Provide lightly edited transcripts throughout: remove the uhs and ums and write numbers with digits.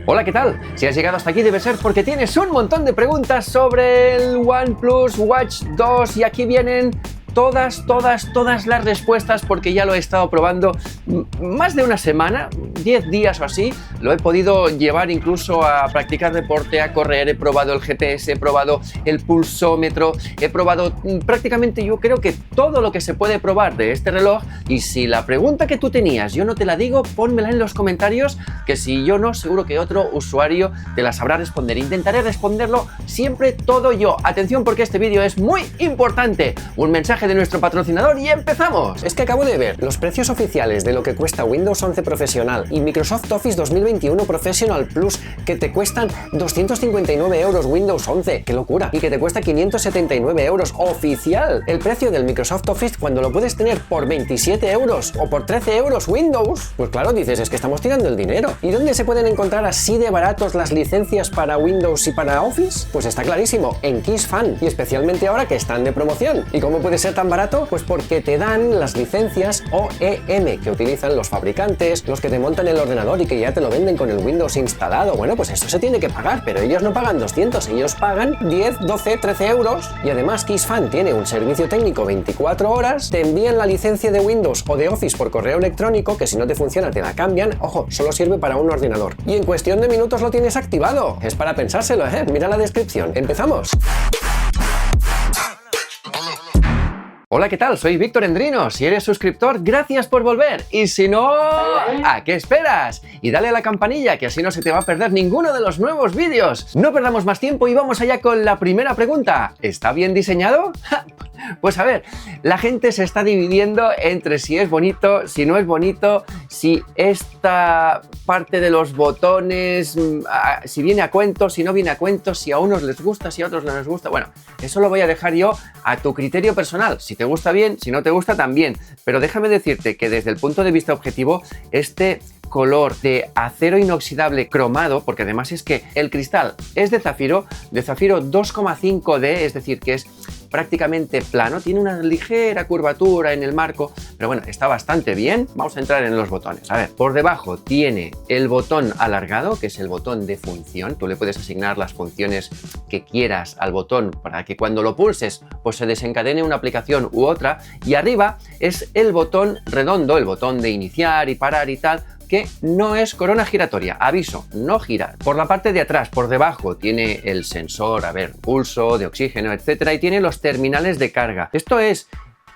Hola, ¿qué tal? Si has llegado hasta aquí debe ser porque tienes un montón de preguntas sobre el OnePlus Watch 2 y aquí vienen todas las respuestas porque ya lo he estado probando más de una semana, 10 días o así. Lo he podido llevar incluso a practicar deporte, a correr, he probado el GPS, he probado el pulsómetro, he probado prácticamente yo creo que todo lo que se puede probar de este reloj. Y si la pregunta que tú tenías yo no te la digo, pónmela en los comentarios, que si yo no, seguro que otro usuario te la sabrá responder. Intentaré responderlo siempre todo yo. Atención porque este vídeo es muy importante. Un mensaje de nuestro patrocinador y empezamos. Es que acabo de ver los precios oficiales de lo que cuesta Windows 11 Profesional y Microsoft Office 2021 Professional Plus, que te cuestan 259 euros Windows 11, qué locura, y que te cuesta 579 euros oficial. El precio del Microsoft Office cuando lo puedes tener por 27 euros o por 13 euros Windows. Pues claro, dices, es que estamos tirando el dinero. ¿Y dónde se pueden encontrar así de baratos las licencias para Windows y para Office? Pues está clarísimo, en KissFan, y especialmente ahora que están de promoción. ¿Y cómo puede ser tan barato? Pues porque te dan las licencias OEM que utilizan los fabricantes, los que te montan el ordenador y que ya te lo venden con el Windows instalado. Bueno, pues eso se tiene que pagar, pero ellos no pagan 200, ellos pagan 10, 12, 13 euros. Y además KissFan tiene un servicio técnico 24 horas, te envían la licencia de Windows o de Office por correo electrónico, que si no te funciona te la cambian. Ojo, solo sirve para un ordenador. Y en cuestión de minutos lo tienes activado. Es para pensárselo, ¿eh? Mira la descripción. ¡Empezamos! Hola, ¿qué tal? Soy Víctor Endrino. Si eres suscriptor, gracias por volver. Y si no, ¿a qué esperas? Y dale a la campanilla, que así no se te va a perder ninguno de los nuevos vídeos. No perdamos más tiempo y vamos allá con la primera pregunta. ¿Está bien diseñado? Pues a ver, la gente se está dividiendo entre si es bonito, si no es bonito, si esta parte de los botones, si viene a cuento, si no viene a cuento, si a unos les gusta, si a otros no les gusta. Bueno, eso lo voy a dejar yo a tu criterio personal. Si te gusta bien, si no te gusta también. Pero déjame decirte que desde el punto de vista objetivo, este color de acero inoxidable cromado, porque además es que el cristal es de zafiro 2,5D, es decir, que es prácticamente plano, tiene una ligera curvatura en el marco, pero bueno, está bastante bien. Vamos a entrar en los botones. A ver, por debajo tiene el botón alargado, que es el botón de función. Tú le puedes asignar las funciones que quieras al botón para que cuando lo pulses, pues se desencadene una aplicación u otra. Y arriba es el botón redondo, el botón de iniciar y parar y tal, que no es corona giratoria, aviso, no gira. Por la parte de atrás, por debajo, tiene el sensor, a ver, pulso, de oxígeno, etcétera, y tiene los terminales de carga. Esto es,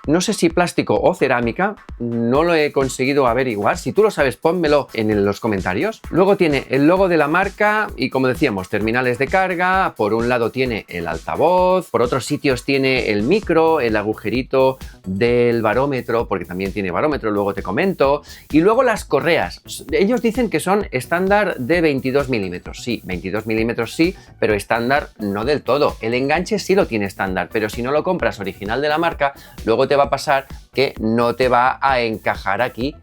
no sé si plástico o cerámica, no lo he conseguido averiguar. Si tú lo sabes, pónmelo en los comentarios. Luego tiene el logo de la marca y, como decíamos, terminales de carga. Por un lado tiene el altavoz, por otros sitios tiene el micro, el agujerito del barómetro, porque también tiene barómetro, luego te comento. Y luego las correas. Ellos dicen que son estándar de 22 milímetros. Sí, 22 milímetros sí, pero estándar no del todo. El enganche sí lo tiene estándar, pero si no lo compras original de la marca, luego te va a pasar que no te va a encajar aquí.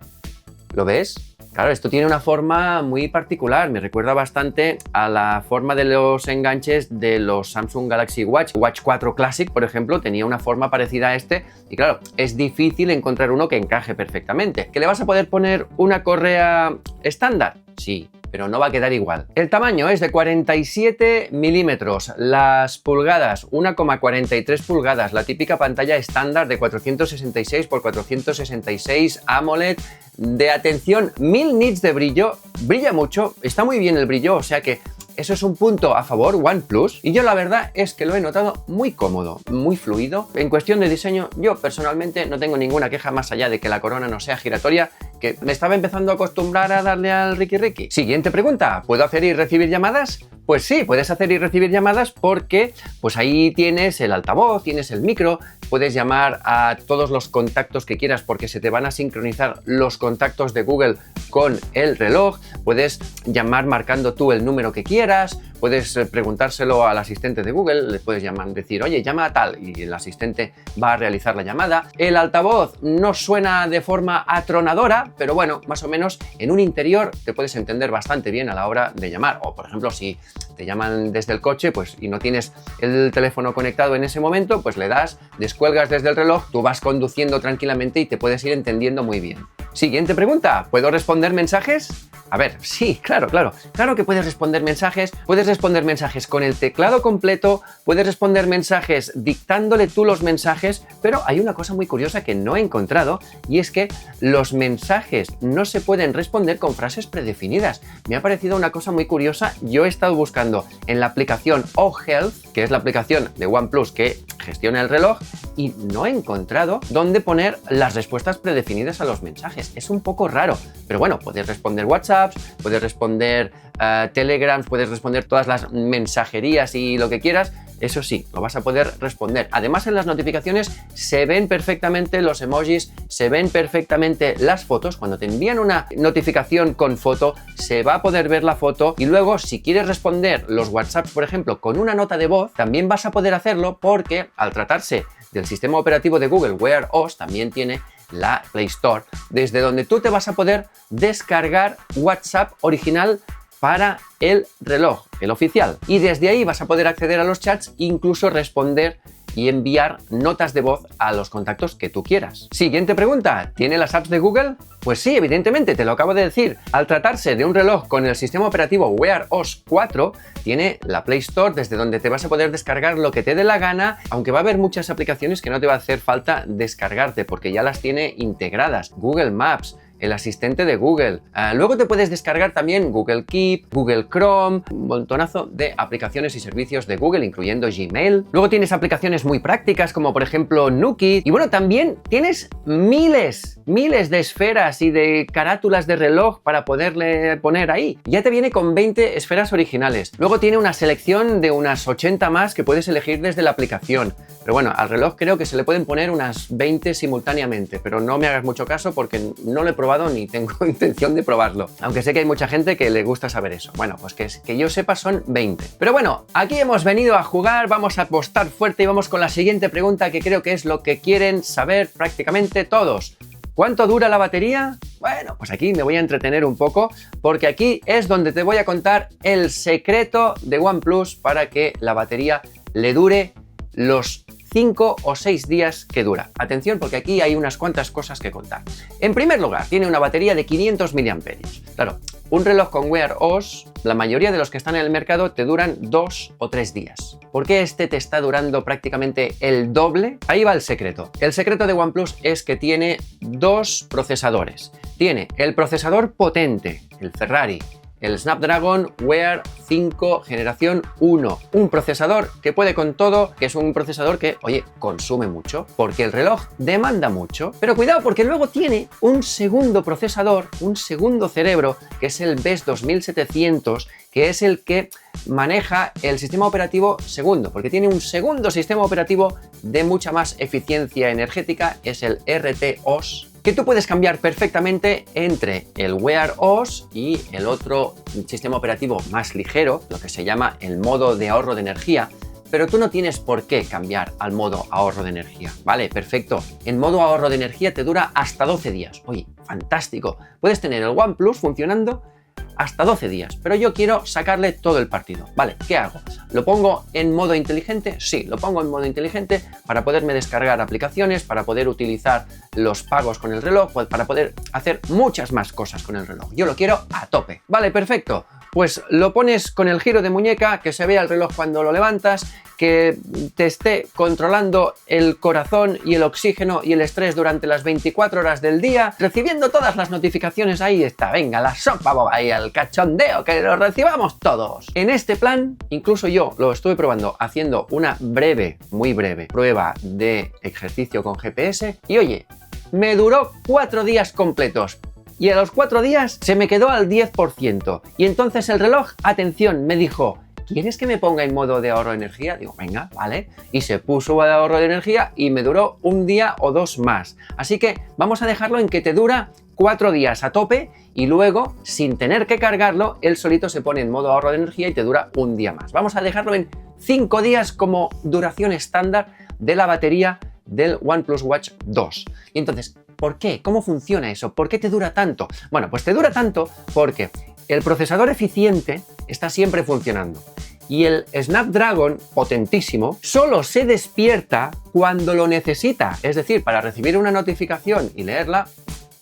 ¿Lo ves? Claro, esto tiene una forma muy particular, me recuerda bastante a la forma de los enganches de los Samsung Galaxy Watch. Watch 4 Classic, por ejemplo, tenía una forma parecida a este y claro, es difícil encontrar uno que encaje perfectamente. ¿Que le vas a poder poner una correa estándar? Sí, pero no va a quedar igual. El tamaño es de 47 milímetros, las pulgadas 1,43 pulgadas, la típica pantalla estándar de 466 x 466 AMOLED, de atención 1000 nits de brillo, brilla mucho, está muy bien el brillo, o sea que eso es un punto a favor OnePlus, y yo la verdad es que lo he notado muy cómodo, muy fluido. En cuestión de diseño, yo personalmente no tengo ninguna queja más allá de que la corona no sea giratoria, que me estaba empezando a acostumbrar a darle al Ricky. Siguiente pregunta, ¿puedo hacer y recibir llamadas? Pues sí, puedes hacer y recibir llamadas porque pues ahí tienes el altavoz, tienes el micro, puedes llamar a todos los contactos que quieras porque se te van a sincronizar los contactos de Google con el reloj, puedes llamar marcando tú el número que quieras, puedes preguntárselo al asistente de Google, le puedes decir, oye, llama a tal, y el asistente va a realizar la llamada. El altavoz no suena de forma atronadora, pero bueno, más o menos en un interior te puedes entender bastante bien a la hora de llamar. O por ejemplo, si te llaman desde el coche pues, y no tienes el teléfono conectado en ese momento, pues le das, descuelgas desde el reloj, tú vas conduciendo tranquilamente y te puedes ir entendiendo muy bien. Siguiente pregunta, ¿puedo responder mensajes? A ver, sí, claro que puedes responder mensajes con el teclado completo, puedes responder mensajes dictándole tú los mensajes, pero hay una cosa muy curiosa que no he encontrado y es que los mensajes no se pueden responder con frases predefinidas. Me ha parecido una cosa muy curiosa. Yo he estado buscando en la aplicación OHealth, que es la aplicación de OnePlus que gestiona el reloj, y no he encontrado dónde poner las respuestas predefinidas a los mensajes. Es un poco raro, pero bueno, puedes responder WhatsApps, puedes responder Telegrams, puedes responder todas las mensajerías y lo que quieras. Eso sí, lo vas a poder responder. Además, en las notificaciones se ven perfectamente los emojis, se ven perfectamente las fotos. Cuando te envían una notificación con foto, se va a poder ver la foto y luego, si quieres responder los WhatsApps, por ejemplo, con una nota de voz, también vas a poder hacerlo porque al tratarse del sistema operativo de Google, Wear OS, también tiene la Play Store, desde donde tú te vas a poder descargar WhatsApp original para el reloj, el oficial. Y desde ahí vas a poder acceder a los chats, incluso responder y enviar notas de voz a los contactos que tú quieras. Siguiente pregunta, ¿tiene las apps de Google? Pues sí, evidentemente, te lo acabo de decir. Al tratarse de un reloj con el sistema operativo Wear OS 4, tiene la Play Store desde donde te vas a poder descargar lo que te dé la gana, aunque va a haber muchas aplicaciones que no te va a hacer falta descargarte porque ya las tiene integradas. Google Maps, el asistente de Google. Luego te puedes descargar también Google Keep, Google Chrome, un montonazo de aplicaciones y servicios de Google, incluyendo Gmail. Luego tienes aplicaciones muy prácticas como por ejemplo Nuki. Y bueno, también tienes miles de esferas y de carátulas de reloj para poderle poner ahí. Ya te viene con 20 esferas originales. Luego tiene una selección de unas 80 más que puedes elegir desde la aplicación. Pero bueno, al reloj creo que se le pueden poner unas 20 simultáneamente, pero no me hagas mucho caso porque no lo he probado ni tengo intención de probarlo. Aunque sé que hay mucha gente que le gusta saber eso. Bueno, pues que yo sepa son 20. Pero bueno, aquí hemos venido a jugar, vamos a apostar fuerte y vamos con la siguiente pregunta que creo que es lo que quieren saber prácticamente todos. ¿Cuánto dura la batería? Bueno, pues aquí me voy a entretener un poco porque aquí es donde te voy a contar el secreto de OnePlus para que la batería le dure los 5 o 6 días que dura. Atención porque aquí hay unas cuantas cosas que contar. En primer lugar, tiene una batería de 500 mAh. Claro, un reloj con Wear OS, la mayoría de los que están en el mercado te duran 2 o 3 días. ¿Por qué este te está durando prácticamente el doble? Ahí va el secreto. El secreto de OnePlus es que tiene dos procesadores. Tiene el procesador potente, el Ferrari, el Snapdragon Wear 5 generación 1, un procesador que puede con todo, que es un procesador que, oye, consume mucho, porque el reloj demanda mucho, pero cuidado porque luego tiene un segundo procesador, un segundo cerebro, que es el BES 2700, que es el que maneja el sistema operativo segundo, porque tiene un segundo sistema operativo de mucha más eficiencia energética, es el RTOS, que tú puedes cambiar perfectamente entre el Wear OS y el otro sistema operativo más ligero, lo que se llama el modo de ahorro de energía, pero tú no tienes por qué cambiar al modo ahorro de energía. Vale, perfecto. En modo ahorro de energía te dura hasta 12 días. Oye, fantástico. Puedes tener el OnePlus funcionando hasta 12 días, pero yo quiero sacarle todo el partido. Vale, ¿qué hago? ¿Lo pongo en modo inteligente? Sí, lo pongo en modo inteligente para poderme descargar aplicaciones, para poder utilizar los pagos con el reloj, para poder hacer muchas más cosas con el reloj. Yo lo quiero a tope. Vale, perfecto. Pues lo pones con el giro de muñeca, que se vea el reloj cuando lo levantas, que te esté controlando el corazón y el oxígeno y el estrés durante las 24 horas del día, recibiendo todas las notificaciones. Ahí está, venga, la sopa boba y el cachondeo, que lo recibamos todos. En este plan, incluso yo lo estuve probando haciendo una breve, muy breve, prueba de ejercicio con GPS y oye, me duró 4 días completos. Y a los 4 días se me quedó al 10%. Y entonces el reloj, atención, me dijo, ¿quieres que me ponga en modo de ahorro de energía? Digo, venga, vale. Y se puso de ahorro de energía y me duró 1 día o 2 más. Así que vamos a dejarlo en que te dura 4 días a tope y luego, sin tener que cargarlo, él solito se pone en modo ahorro de energía y te dura 1 día más. Vamos a dejarlo en 5 días como duración estándar de la batería del OnePlus Watch 2. Y entonces, ¿por qué? ¿Cómo funciona eso? ¿Por qué te dura tanto? Bueno, pues te dura tanto porque el procesador eficiente está siempre funcionando y el Snapdragon potentísimo solo se despierta cuando lo necesita. Es decir, para recibir una notificación y leerla,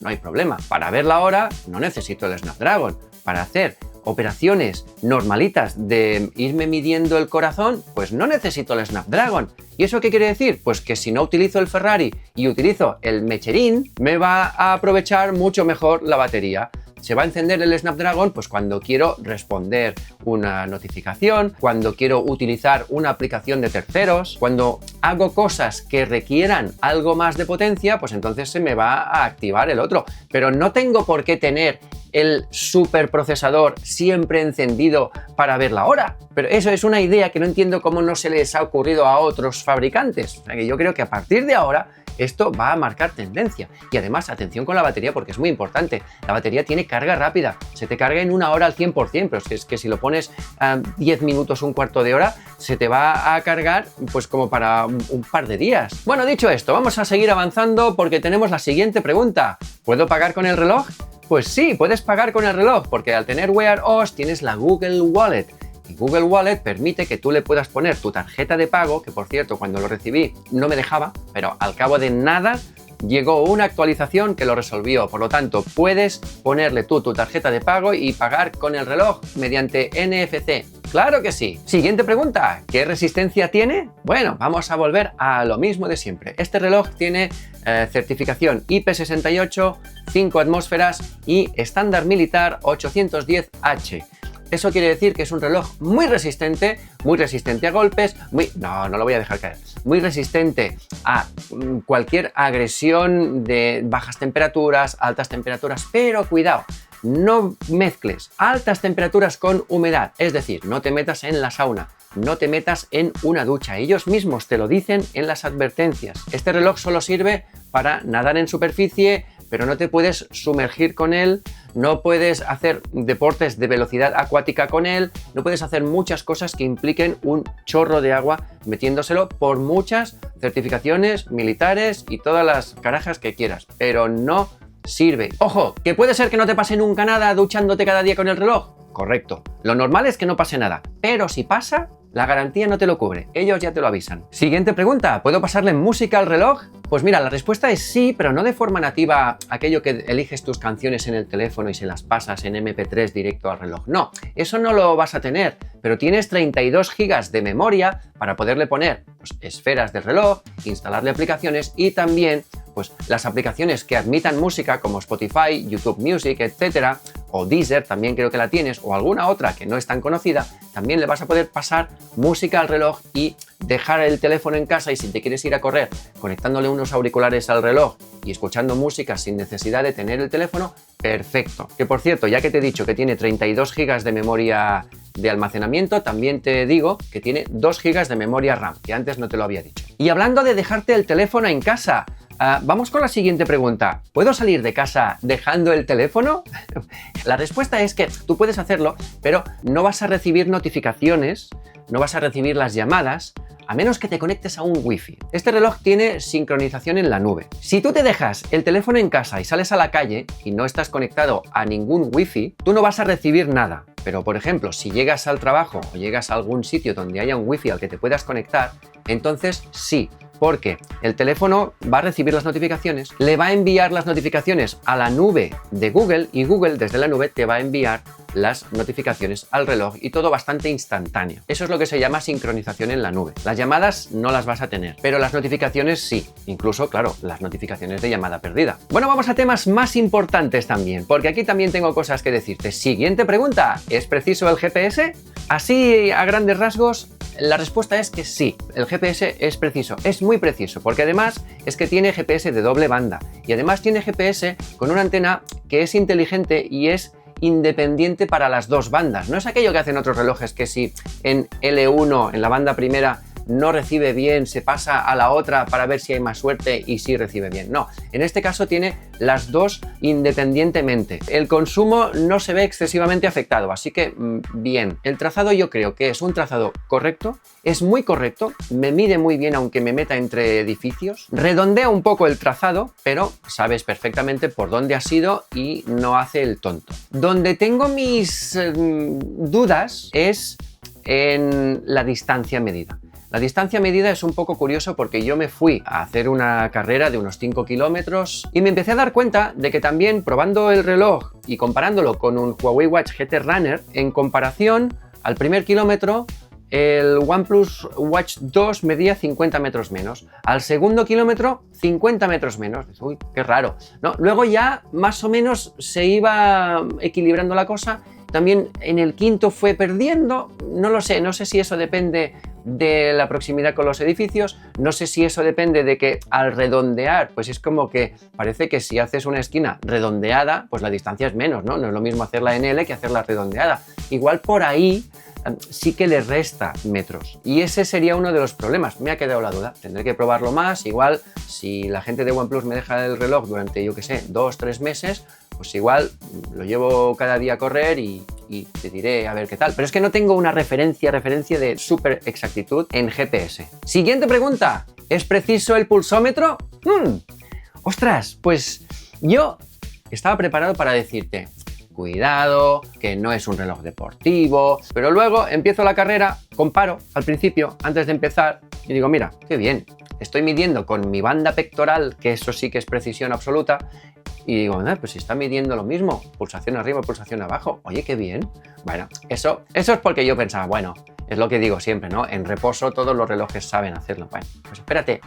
no hay problema. Para verla ahora, no necesito el Snapdragon. para hacer operaciones normalitas de irme midiendo el corazón, pues no necesito el Snapdragon. ¿Y eso qué quiere decir? Pues que si no utilizo el Ferrari y utilizo el Mecherin, me va a aprovechar mucho mejor la batería. Se va a encender el Snapdragon pues cuando quiero responder una notificación, cuando quiero utilizar una aplicación de terceros, cuando hago cosas que requieran algo más de potencia, pues entonces se me va a activar el otro. Pero no tengo por qué tener el superprocesador siempre encendido para ver la hora. Pero eso es una idea que no entiendo cómo no se les ha ocurrido a otros fabricantes. O sea que yo creo que a partir de ahora esto va a marcar tendencia. Y además, atención con la batería porque es muy importante. La batería tiene carga rápida. Se te carga en 1 hora al 100%, pero es que si lo pones 10 minutos, un cuarto de hora, se te va a cargar pues como para un par de días. Bueno, dicho esto, vamos a seguir avanzando porque tenemos la siguiente pregunta. ¿Puedo pagar con el reloj? Pues sí, puedes pagar con el reloj porque al tener Wear OS tienes la Google Wallet. Y Google Wallet permite que tú le puedas poner tu tarjeta de pago, que por cierto cuando lo recibí no me dejaba, pero al cabo de nada llegó una actualización que lo resolvió. Por lo tanto, puedes ponerle tú tu tarjeta de pago y pagar con el reloj mediante NFC. ¡Claro que sí! Siguiente pregunta, ¿qué resistencia tiene? Bueno, vamos a volver a lo mismo de siempre. Este reloj tiene certificación IP68, 5 atmósferas y estándar militar 810H. Eso quiere decir que es un reloj muy resistente a golpes, no lo voy a dejar caer, muy resistente a cualquier agresión de bajas temperaturas, altas temperaturas, pero cuidado, no mezcles altas temperaturas con humedad, es decir, no te metas en la sauna, no te metas en una ducha, ellos mismos te lo dicen en las advertencias. Este reloj solo sirve para nadar en superficie, pero no te puedes sumergir con él, no puedes hacer deportes de velocidad acuática con él, no puedes hacer muchas cosas que impliquen un chorro de agua metiéndoselo por muchas certificaciones militares y todas las carajas que quieras, pero no sirve. Ojo, que puede ser que no te pase nunca nada duchándote cada día con el reloj. Correcto. Lo normal es que no pase nada, pero si pasa, la garantía no te lo cubre, ellos ya te lo avisan. Siguiente pregunta, ¿puedo pasarle música al reloj? Pues mira, la respuesta es sí, pero no de forma nativa, aquello que eliges tus canciones en el teléfono y se las pasas en MP3 directo al reloj. No, eso no lo vas a tener, pero tienes 32 GB de memoria para poderle poner pues, esferas del reloj, instalarle aplicaciones y también pues, las aplicaciones que admitan música como Spotify, YouTube Music, etcétera, o Deezer, también creo que la tienes, o alguna otra que no es tan conocida, también le vas a poder pasar música al reloj y dejar el teléfono en casa y si te quieres ir a correr conectándole unos auriculares al reloj y escuchando música sin necesidad de tener el teléfono, perfecto. Que por cierto, ya que te he dicho que tiene 32 GB de memoria de almacenamiento, también te digo que tiene 2 GB de memoria RAM, que antes no te lo había dicho. Y hablando de dejarte el teléfono en casa, vamos con la siguiente pregunta. ¿Puedo salir de casa dejando el teléfono? La respuesta es que tú puedes hacerlo, pero no vas a recibir notificaciones, no vas a recibir las llamadas, a menos que te conectes a un Wi-Fi. Este reloj tiene sincronización en la nube. Si tú te dejas el teléfono en casa y sales a la calle y no estás conectado a ningún Wi-Fi, tú no vas a recibir nada. Pero, por ejemplo, si llegas al trabajo o llegas a algún sitio donde haya un Wi-Fi al que te puedas conectar, entonces sí, porque el teléfono va a recibir las notificaciones, le va a enviar las notificaciones a la nube de Google y Google desde la nube te va a enviar las notificaciones al reloj y todo bastante instantáneo. Eso es lo que se llama sincronización en la nube. Las llamadas no las vas a tener, pero las notificaciones sí. Incluso, claro, las notificaciones de llamada perdida. Bueno, vamos a temas más importantes también, porque aquí también tengo cosas que decirte. Siguiente pregunta, ¿es preciso el GPS? Así, a grandes rasgos, la respuesta es que sí, el GPS es preciso, es muy preciso, porque además es que tiene GPS de doble banda y además tiene GPS con una antena que es inteligente y es independiente para las dos bandas. No es aquello que hacen otros relojes que si en L1, en la banda primera, no recibe bien, se pasa a la otra para ver si hay más suerte y sí recibe bien. No, en este caso tiene las dos independientemente. El consumo no se ve excesivamente afectado, así que bien. El trazado yo creo que es un trazado correcto, es muy correcto, me mide muy bien aunque me meta entre edificios, redondea un poco el trazado, pero sabes perfectamente por dónde has ido y no hace el tonto. Donde tengo mis dudas es en la distancia medida. La distancia medida es un poco curioso porque yo me fui a hacer una carrera de unos 5 kilómetros y me empecé a dar cuenta de que también probando el reloj y comparándolo con un Huawei Watch GT Runner, en comparación al primer kilómetro, el OnePlus Watch 2 medía 50 metros menos. Al segundo kilómetro, 50 metros menos. Uy, qué raro, ¿no? Luego ya más o menos se iba equilibrando la cosa. También en el quinto fue perdiendo. No lo sé, no sé si eso depende de la proximidad con los edificios, no sé si eso depende de que al redondear, pues es como que parece que si haces una esquina redondeada, pues la distancia es menos, ¿no? No es lo mismo hacerla en L que hacerla redondeada. Igual por ahí sí que le resta metros. Y ese sería uno de los problemas. Me ha quedado la duda. Tendré que probarlo más. Igual, si la gente de OnePlus me deja el reloj durante, yo qué sé, 2-3 meses, pues igual lo llevo cada día a correr y te diré a ver qué tal. Pero es que no tengo una referencia de súper exactitud en GPS. Siguiente pregunta. ¿Es preciso el pulsómetro? Ostras, pues yo estaba preparado para decirte: cuidado, que no es un reloj deportivo, pero luego empiezo la carrera, comparo al principio, antes de empezar, y digo, mira, qué bien, estoy midiendo con mi banda pectoral, que eso sí que es precisión absoluta, y digo, pues si está midiendo lo mismo, pulsación arriba, pulsación abajo, oye, qué bien. Bueno, eso es porque yo pensaba, bueno, es lo que digo siempre, ¿no? En reposo todos los relojes saben hacerlo. Bueno, pues espérate,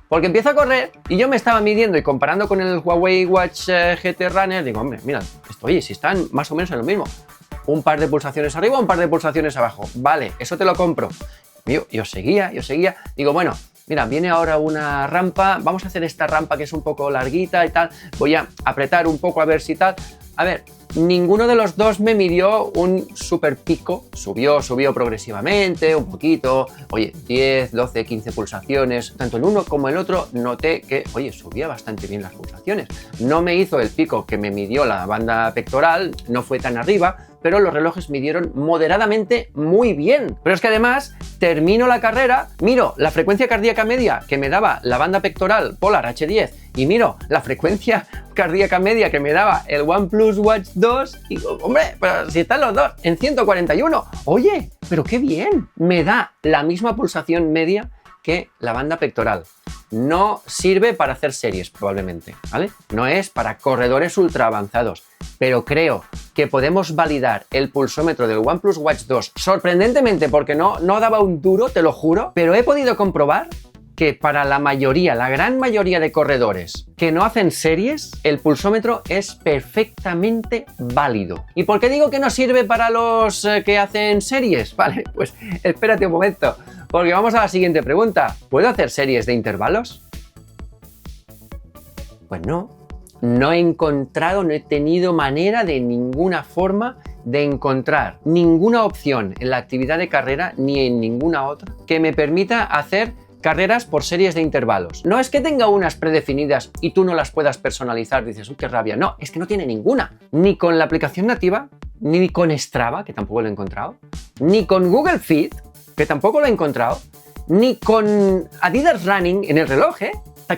porque empiezo a correr y yo me estaba midiendo y comparando con el Huawei Watch GT Runner, digo, hombre, mira, oye, si están más o menos en lo mismo. Un par de pulsaciones arriba, un par de pulsaciones abajo. Vale, eso te lo compro. Yo seguía. Digo, bueno, mira, viene ahora una rampa, vamos a hacer esta rampa que es un poco larguita y tal. Voy a apretar un poco a ver si tal. A ver, ninguno de los dos me midió un super pico. Subió progresivamente, un poquito. Oye, 10, 12, 15 pulsaciones. Tanto el uno como el otro noté que, oye, subía bastante bien las pulsaciones. No me hizo el pico que me midió la banda pectoral, no fue tan arriba, pero los relojes midieron moderadamente muy bien. Pero es que además termino la carrera, miro la frecuencia cardíaca media que me daba la banda pectoral Polar H10 y miro la frecuencia cardíaca media que me daba el OnePlus Watch 2 y digo, hombre, pero si están los dos en 141, oye, pero qué bien, me da la misma pulsación media que la banda pectoral. No sirve para hacer series probablemente, ¿vale? No es para corredores ultra avanzados, pero creo que podemos validar el pulsómetro del OnePlus Watch 2 sorprendentemente, porque no daba un duro, te lo juro, pero he podido comprobar que para la gran mayoría de corredores que no hacen series, el pulsómetro es perfectamente válido. ¿Y por qué digo que no sirve para los que hacen series? Vale, pues espérate un momento, porque vamos a la siguiente pregunta. ¿Puedo hacer series de intervalos? Pues no he tenido manera de ninguna forma de encontrar ninguna opción en la actividad de carrera ni en ninguna otra que me permita hacer carreras por series de intervalos. No es que tenga unas predefinidas y tú no las puedas personalizar, dices, uy, qué rabia. No, es que no tiene ninguna. Ni con la aplicación nativa, ni con Strava, que tampoco lo he encontrado, ni con Google Fit, que tampoco lo he encontrado, ni con Adidas Running en el reloj,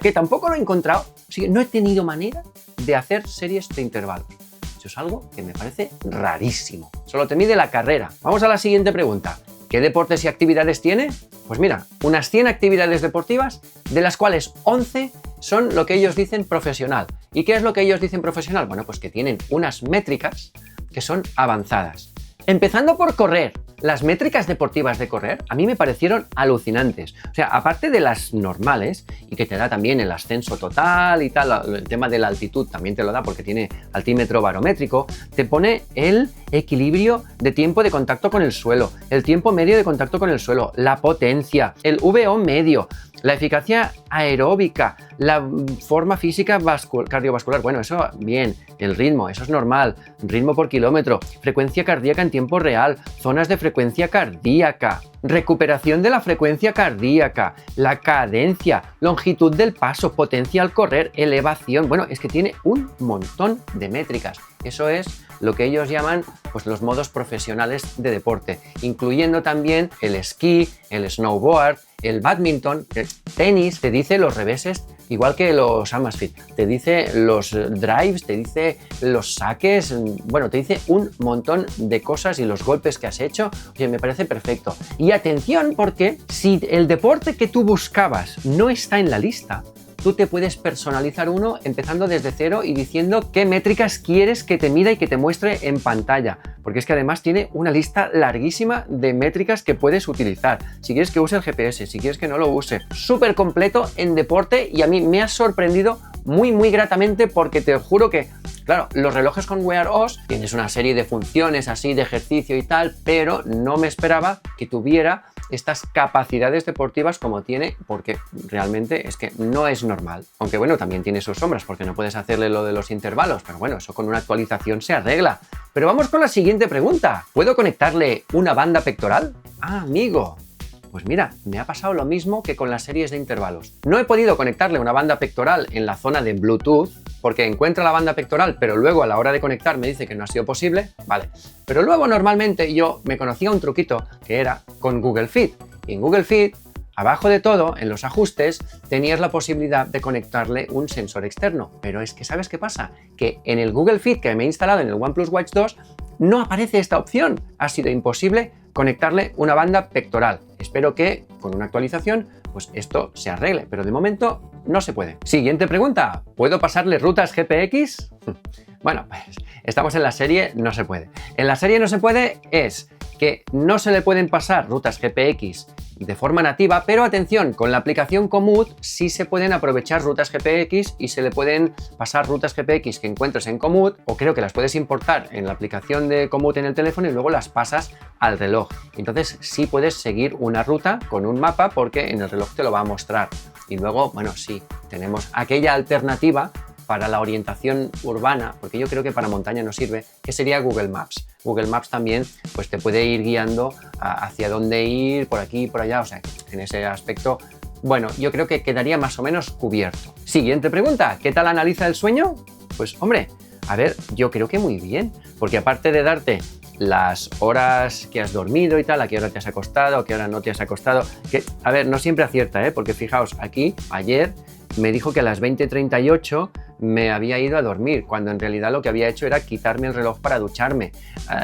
que tampoco lo he encontrado. Así que no he tenido manera de hacer series de intervalos. Eso es algo que me parece rarísimo. Solo te mide la carrera. Vamos a la siguiente pregunta. ¿Qué deportes y actividades tiene? Pues mira, unas 100 actividades deportivas, de las cuales 11 son lo que ellos dicen profesional. ¿Y qué es lo que ellos dicen profesional? Bueno, pues que tienen unas métricas que son avanzadas. Empezando por correr. Las métricas deportivas de correr a mí me parecieron alucinantes. O sea, aparte de las normales, y que te da también el ascenso total y tal, el tema de la altitud también te lo da porque tiene altímetro barométrico, te pone el equilibrio de tiempo de contacto con el suelo, el tiempo medio de contacto con el suelo, la potencia, el VO medio, la eficacia aeróbica, la forma física cardiovascular, bueno, eso bien, el ritmo, eso es normal, ritmo por kilómetro, frecuencia cardíaca en tiempo real, zonas de frecuencia cardíaca, recuperación de la frecuencia cardíaca, la cadencia, longitud del paso, potencia al correr, elevación, bueno, es que tiene un montón de métricas. Eso es lo que ellos llaman pues, los modos profesionales de deporte, incluyendo también el esquí, el snowboard, el badminton, el tenis, te dice los reveses igual que los Amazfit. Te dice los drives, te dice los saques, bueno, te dice un montón de cosas y los golpes que has hecho. Oye, me parece perfecto. Y atención, porque si el deporte que tú buscabas no está en la lista, tú te puedes personalizar uno empezando desde cero y diciendo qué métricas quieres que te mida y que te muestre en pantalla. Porque es que además tiene una lista larguísima de métricas que puedes utilizar. Si quieres que use el GPS, si quieres que no lo use. Súper completo en deporte y a mí me ha sorprendido muy gratamente porque te juro que, claro, los relojes con Wear OS tienes una serie de funciones así de ejercicio y tal, pero no me esperaba que tuviera estas capacidades deportivas como tiene, porque realmente es que no es normal. Aunque bueno, también tiene sus sombras porque no puedes hacerle lo de los intervalos, pero bueno, eso con una actualización se arregla. Pero vamos con la siguiente pregunta. ¿Puedo conectarle una banda pectoral? Ah, amigo. Pues mira, me ha pasado lo mismo que con las series de intervalos. No he podido conectarle una banda pectoral en la zona de Bluetooth porque encuentra la banda pectoral, pero luego a la hora de conectar me dice que no ha sido posible. Vale. Pero luego normalmente yo me conocía un truquito que era con Google Fit. Y en Google Fit, abajo de todo, en los ajustes, tenías la posibilidad de conectarle un sensor externo. Pero es que ¿sabes qué pasa? Que en el Google Fit que me he instalado en el OnePlus Watch 2 no aparece esta opción. Ha sido imposible conectarle una banda pectoral. Espero que con una actualización pues esto se arregle, pero de momento no se puede. Siguiente pregunta, ¿puedo pasarle rutas GPX? Bueno, pues estamos en la serie no se puede. En la serie no se puede es que no se le pueden pasar rutas GPX de forma nativa, pero atención, con la aplicación Komoot sí se pueden aprovechar rutas GPX y se le pueden pasar rutas GPX que encuentres en Komoot, o creo que las puedes importar en la aplicación de Komoot en el teléfono y luego las pasas al reloj. Entonces sí puedes seguir una ruta con un mapa porque en el reloj te lo va a mostrar. Y luego, bueno, sí, tenemos aquella alternativa para la orientación urbana, porque yo creo que para montaña no sirve, que sería Google Maps. Google Maps también pues te puede ir guiando hacia dónde ir, por aquí y por allá, o sea, en ese aspecto, bueno, yo creo que quedaría más o menos cubierto. Siguiente pregunta, ¿qué tal analiza el sueño? Pues hombre, a ver, yo creo que muy bien, porque aparte de darte las horas que has dormido y tal, a qué hora te has acostado, a qué hora no te has acostado, que, a ver, no siempre acierta, porque fijaos, aquí, ayer, me dijo que a las 20:38 me había ido a dormir, cuando en realidad lo que había hecho era quitarme el reloj para ducharme.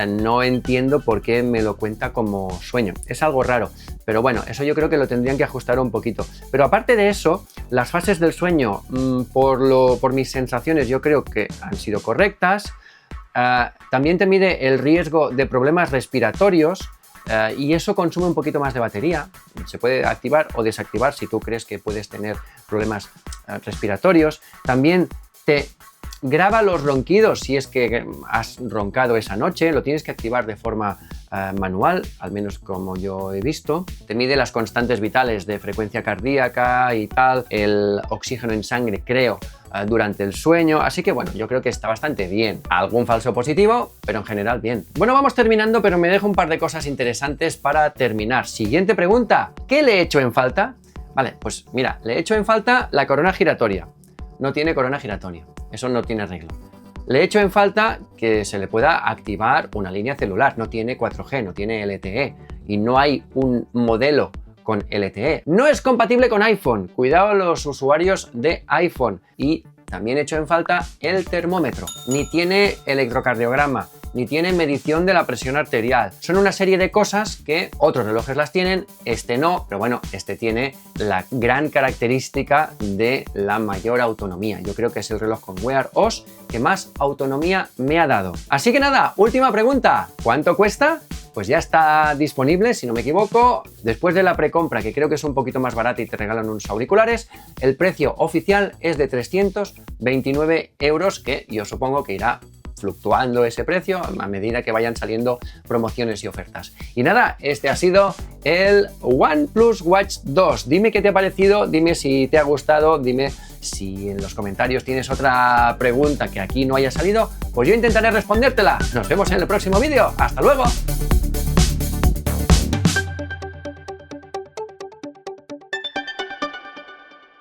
No entiendo por qué me lo cuenta como sueño. Es algo raro, pero bueno, eso yo creo que lo tendrían que ajustar un poquito. Pero aparte de eso, las fases del sueño, por mis sensaciones, yo creo que han sido correctas. También te mide el riesgo de problemas respiratorios, y eso consume un poquito más de batería. Se puede activar o desactivar si tú crees que puedes tener problemas respiratorios. También te graba los ronquidos si es que has roncado esa noche, lo tienes que activar de forma manual, al menos como yo he visto. Te mide las constantes vitales de frecuencia cardíaca y tal, el oxígeno en sangre, creo, durante el sueño, así que bueno, yo creo que está bastante bien. Algún falso positivo, pero en general bien. Bueno, vamos terminando, pero me dejo un par de cosas interesantes para terminar. Siguiente pregunta, ¿qué le he hecho en falta? Vale, pues mira, le he hecho en falta la corona giratoria. No tiene corona giratoria, eso no tiene arreglo. Le he hecho en falta que se le pueda activar una línea celular, no tiene 4G, no tiene LTE y no hay un modelo con LTE. No es compatible con iPhone, cuidado los usuarios de iPhone. Y también he hecho en falta el termómetro, ni tiene electrocardiograma, ni tiene medición de la presión arterial. Son una serie de cosas que otros relojes las tienen, este no, pero bueno, este tiene la gran característica de la mayor autonomía. Yo creo que es el reloj con Wear OS que más autonomía me ha dado. Así que nada, última pregunta, ¿cuánto cuesta? Pues ya está disponible, si no me equivoco, después de la precompra, que creo que es un poquito más barata y te regalan unos auriculares, el precio oficial es de 329 €, que yo supongo que irá fluctuando ese precio a medida que vayan saliendo promociones y ofertas. Y nada, este ha sido el OnePlus Watch 2. Dime qué te ha parecido, dime si te ha gustado, dime si en los comentarios tienes otra pregunta que aquí no haya salido, pues yo intentaré respondértela. Nos vemos en el próximo vídeo. ¡Hasta luego!